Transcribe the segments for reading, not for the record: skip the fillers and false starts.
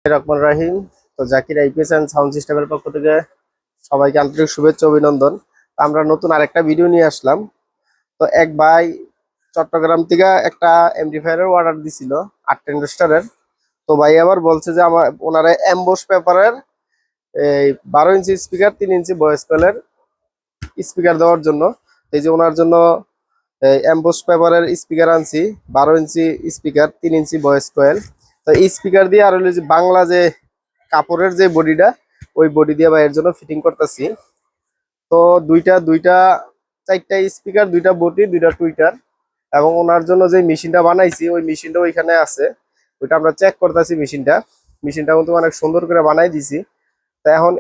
রহমান রাহিম। তো Zakir IPS and sound সিস্টেমের পক্ষ থেকে সবাইকে আন্তরিক শুভেচ্ছা অভিনন্দন। আমরা নতুন আরেকটা ভিডিও নিয়ে আসলাম। তো এক ভাই চট্টগ্রাম থেকে একটা এমপ্লিফায়ারের অর্ডার দিছিল 8 টেন্ডারের। তো ভাই আবার বলছে যে আমার ওনারা এমবোস পেপারের এই 12 ইঞ্চি স্পিকার 3 ইঞ্চি ভয়েস কয়েলের স্পিকার দেওয়ার জন্য। এই যে ওনার জন্য এমবোস পেপারের স্পিকার আনছি, 12 inch speaker 3 inch voice coil. তো এই স্পিকার দিয়ে আর হলো যে বাংলা যে কাপড়ের যে বডিটা, ওই বডি দিয়ে ভাইয়ের জন্য ফিটিং করতেছি। তো দুইটা দুইটা 4টা স্পিকার, 2টা বডি, 2টা টুইটার, এবং ওনার জন্য যে মেশিনটা বানাইছি ওই মেশিনটা ওইখানে আছে। ওইটা আমরা চেক করতেছি। মেশিনটা কিন্তু অনেক সুন্দর করে বানাই দিছি। তা এখন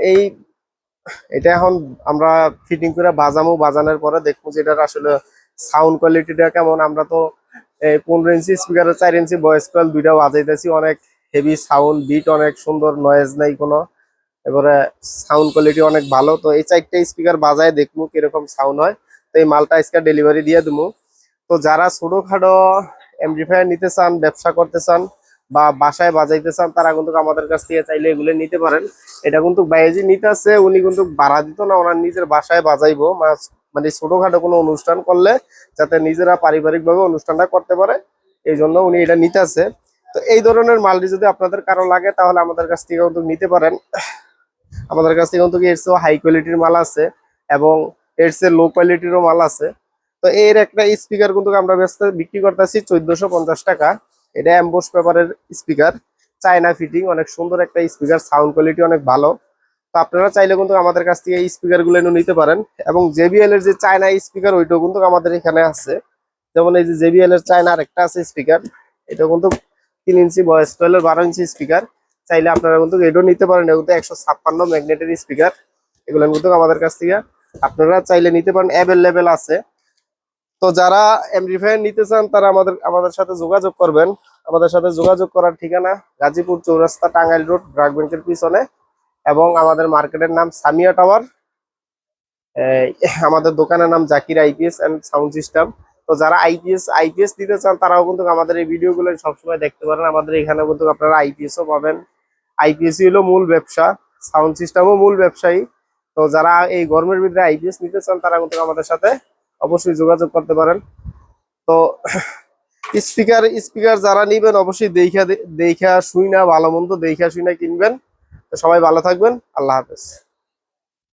এটা এখন আমরা ফিটিং করে বাজানোর পরে দেখবো যে এটার আসলে সাউন্ড কোয়ালিটিটা কেমন। আমরা তো 15 ইঞ্চি স্পিকারের 4 ইঞ্চি ভয়েস কয়েল দুইটা বাজাইতেছি, অনেক হেভি সাউন্ড, বিট অনেক সুন্দর, নয়েজ নাই কোনো। এবারে সাউন্ড কোয়ালিটি অনেক ভালো। তো এই 4টা স্পিকার বাজায় দেখবো কিরকম সাউন্ড হয়। তো এই মালটা আজকে ডেলিভারি দিয়ে দেবো। তো যারা ছোটখাটো এমপ্লিফায়ার নিতে চান, ব্যবসা করতে চান বা বাসায় বাজাইতে চান, তারা কিন্তু আমাদের কাছ থেকে চাইলে এগুলো নিতে পারেন। এটা কিন্তু বাইজি নিতে আছে, উনি কিন্তু ভাড়া দিত না, ওনার নিজের বাসায় বাজাইবো। মানে ছোটখাটো কোনো অনুষ্ঠান করলে যাতে নিজেরা পারিবারিক ভাবে অনুষ্ঠানটা করতে পারে, এই জন্য উনি এটা নিতে আছে। তো এই ধরনের মালটি যদি আপনাদের কারো লাগে তাহলে আমাদের কাছ থেকে কিন্তু নিতে পারেন। আমাদের কাছ থেকে কিন্তু এর চেয়েও হাই কোয়ালিটির মাল আছে এবং এর চেয়ে লো কোয়ালিটিরও মাল আছে। তো এর একটা স্পিকার কিন্তু আমরা বিক্রি করতেছি 1450 টাকা। এটা এমবোস পেপারের স্পিকার, চায়না ফিটিং, অনেক সুন্দর একটা স্পিকার, সাউন্ড কোয়ালিটি অনেক ভালো। তো আপনারা চাইলে কিন্তু আমাদের কাছ থেকে এই স্পিকার গুলো নিতে পারেন। এবং জেবিএল এর যে চায়না স্পিকার, ওইটাও কিন্তু আমাদের এখানে আছে। যেমন এই যে জেবিএল এর চায়না আরেকটা আছে স্পিকার, এটা কিন্তু 3 ইঞ্চি ভয়েস কয়েলের 12 ইঞ্চি স্পিকার। চাইলে আপনারা কিন্তু এটাও নিতে পারেন। এগুলো 156 ম্যাগনেটের স্পিকার। এগুলো কিন্তু আমাদের কাছ থেকে আপনারা চাইলে নিতে পারেন, অ্যাভেলেবেল আছে। তো যারা এমপ্লিফায়ার নিতে চান তারা আমাদের সাথে যোগাযোগ করবেন। আমাদের সাথে যোগাযোগ করার ঠিকানা গাজীপুর চৌরাস্তা, টাঙ্গাইল রোড, ব্র্যাক ব্যাংকের পিছনে। এবং আমাদের মার্কেটের নাম সামিয়া টাওয়ার। আমাদের দোকানের নাম Zakir IPS and sound system. তো যারা আইপিএস দিতে চান তারাও কিন্তু আমাদের এই ভিডিওগুলো সবসময় দেখতে পারেন। আমাদের এখানে কিন্তু আপনারা আইপিএসও পাবেন। আইপিএস হলো মূল ব্যবসা, সাউন্ড সিস্টেমও মূল ব্যবসায়ী। তো যারা এই গরমের ভিতরে আইপিএস নিতে চান তারা কিন্তু আমাদের সাথে অবশ্যই যোগাযোগ করতে পারেন। তো স্পিকার যারা নিবেন অবশ্যই দেখা শুই না, ভালো মন্দ দেখা শুই না কিনবেন। তো সবাই ভালো থাকবেন। আল্লাহ হাফেজ।